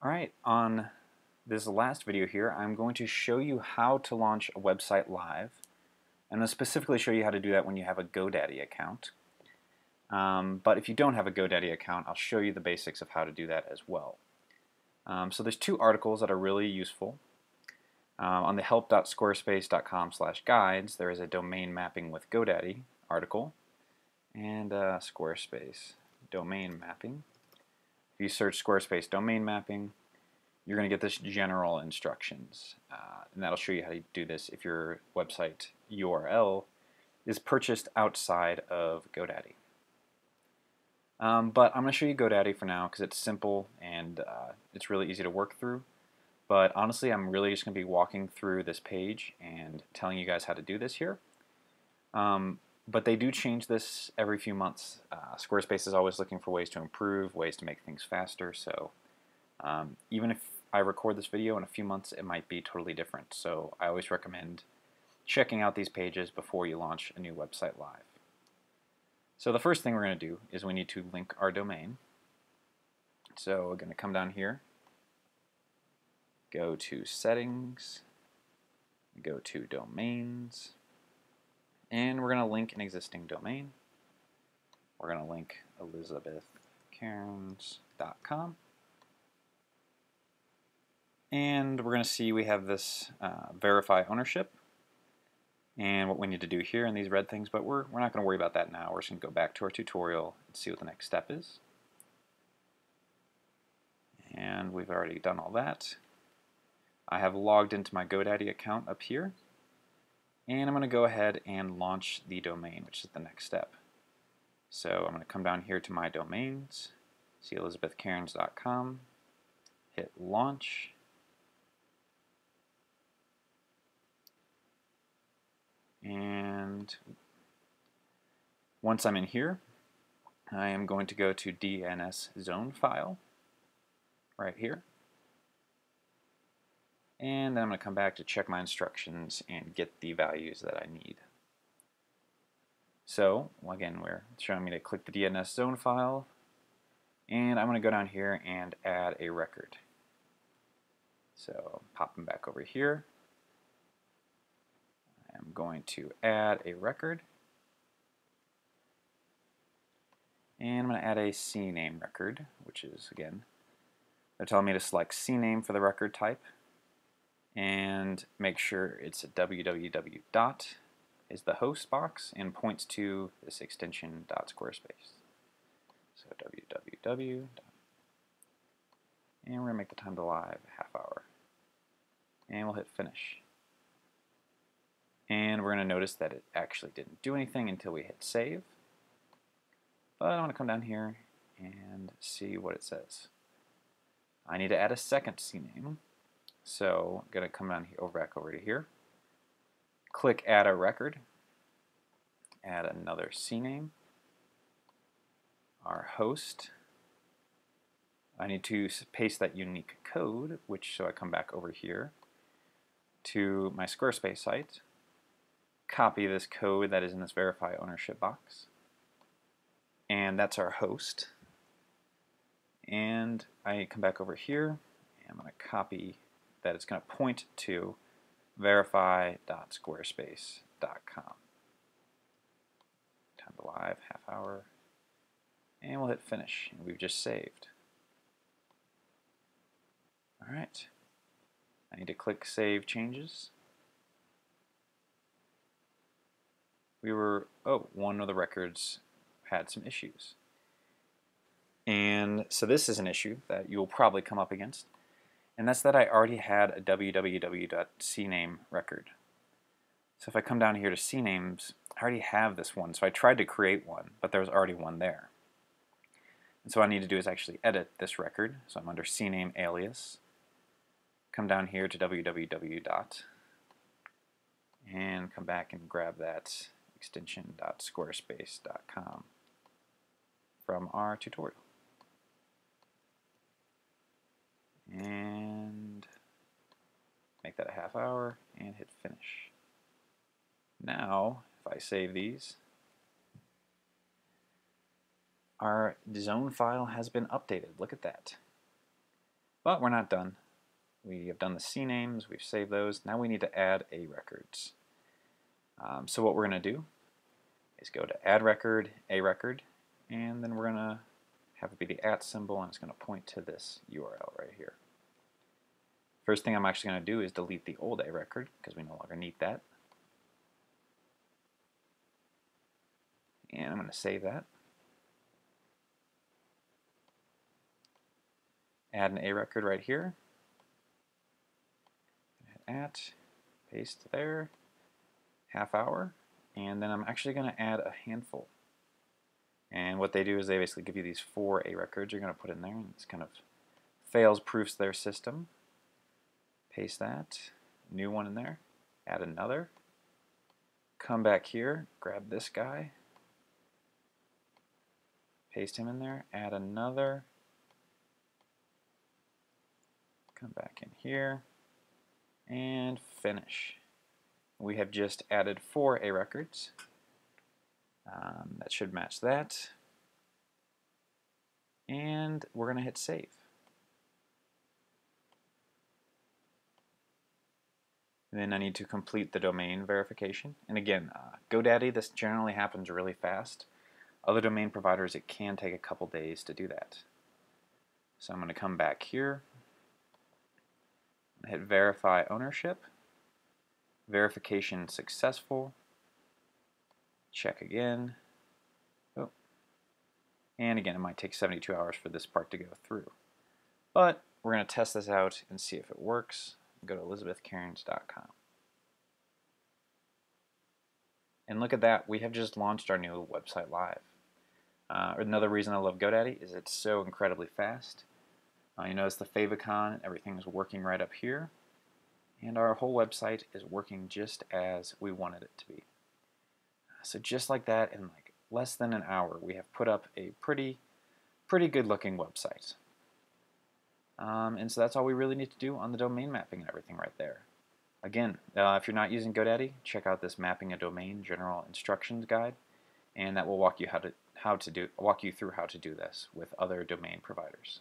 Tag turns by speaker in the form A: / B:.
A: Alright, on this last video here, I'm going to show you how to launch a website live. And I'll specifically show you how to do that when you have a Godaddy account. But if you don't have a Godaddy account, I'll show you the basics of how to do that as well. So there's two articles that are really useful. On the help.squarespace.com/guides, there is a domain mapping with Godaddy article, and Squarespace domain mapping. If you search Squarespace domain mapping, you're going to get this general instructions, and that'll show you how to do this if your website URL is purchased outside of Godaddy. But I'm going to show you Godaddy for now because it's simple and it's really easy to work through. But honestly, I'm really just going to be walking through this page and telling you guys how to do this here. But they do change this every few months. Squarespace is always looking for ways to improve, ways to make things faster. So even if I record this video in a few months, it might be totally different. So I always recommend checking out these pages before you launch a new website live. So the first thing we're going to do is we need to link our domain. So we're going to come down here, go to Settings, go to Domains, and we're going to link an existing domain. We're going to link elizabethcairns.com. And we're going to see we have this verify ownership and what we need to do here in these red things, but we're not going to worry about that now. We're just going to go back to our tutorial and see what the next step is. And we've already done all that. I have logged into my Godaddy account up here. And I'm going to go ahead and launch the domain, which is the next step. So I'm going to come down here to my domains, see elizabethcairns.com, hit launch. And once I'm in here, I am going to go to DNS zone file right here. And then I'm going to come back to check my instructions and get the values that I need. So, again, we're showing me to click the DNS zone file, and I'm going to go down here and add a record. So, popping back over here, I'm going to add a record, and I'm going to add a cname record, which is, again, they're telling me to select cname for the record type, and make sure it's a www dot is the host box and points to this extension .squarespace. So www. And we're going to make the time to live half hour. And we'll hit finish. And we're going to notice that it actually didn't do anything until we hit save. But I want to come down here and see what it says. I need to add a second cname. So I'm going to come down here, back over to here, click add a record, add another cname, our host. I need to paste that unique code, so I come back over here to my Squarespace site, copy this code that is in this verify ownership box, and that's our host. And I come back over here, and I'm going to copy that it's going to point to verify.squarespace.com. Time to live, half hour, and we'll hit finish, and we've just saved. Alright, I need to click Save Changes. One of the records had some issues. And so this is an issue that you'll probably come up against. And that's that I already had a www.cname record. So if I come down here to cnames, I already have this one. So I tried to create one, but there was already one there. And so what I need to do is actually edit this record. So I'm under cname alias. Come down here to www. And come back and grab that extension.squarespace.com from our tutorial. And make that a half hour and hit finish. Now, if I save these, our zone file has been updated. Look at that. But we're not done. We have done the cnames, we've saved those. Now we need to add a records. So what we're going to do is go to add record, a record, and then we're going to have it be the @ symbol, and it's going to point to this URL right here. First thing I'm actually going to do is delete the old a record because we no longer need that. And I'm going to save that. Add an a record right here. At, paste there, half hour, and then I'm actually going to add a handful. And what they do is they basically give you these 4 a records you're going to put in there, and it's kind of fails proofs their system. Paste that, new one in there, add another, come back here, grab this guy, paste him in there, add another, come back in here, and finish. We have just added 4 a records. That should match that. And we're going to hit save. And then I need to complete the domain verification. And again, Godaddy, this generally happens really fast. Other domain providers, it can take a couple days to do that. So I'm going to come back here, hit verify ownership, verification successful, check again. Oh. And again, it might take 72 hours for this part to go through. But we're going to test this out and see if it works. Go to elizabethcairns.com. And look at that, we have just launched our new website live. Another reason I love Godaddy is it's so incredibly fast. You notice the favicon, everything is working right up here. And our whole website is working just as we wanted it to be. So just like that, in like less than an hour, we have put up a pretty good looking website. And so that's all we really need to do on the domain mapping and everything right there. Again, if you're not using Godaddy, check out this Mapping a Domain General Instructions Guide, and that will walk you through how to do this with other domain providers.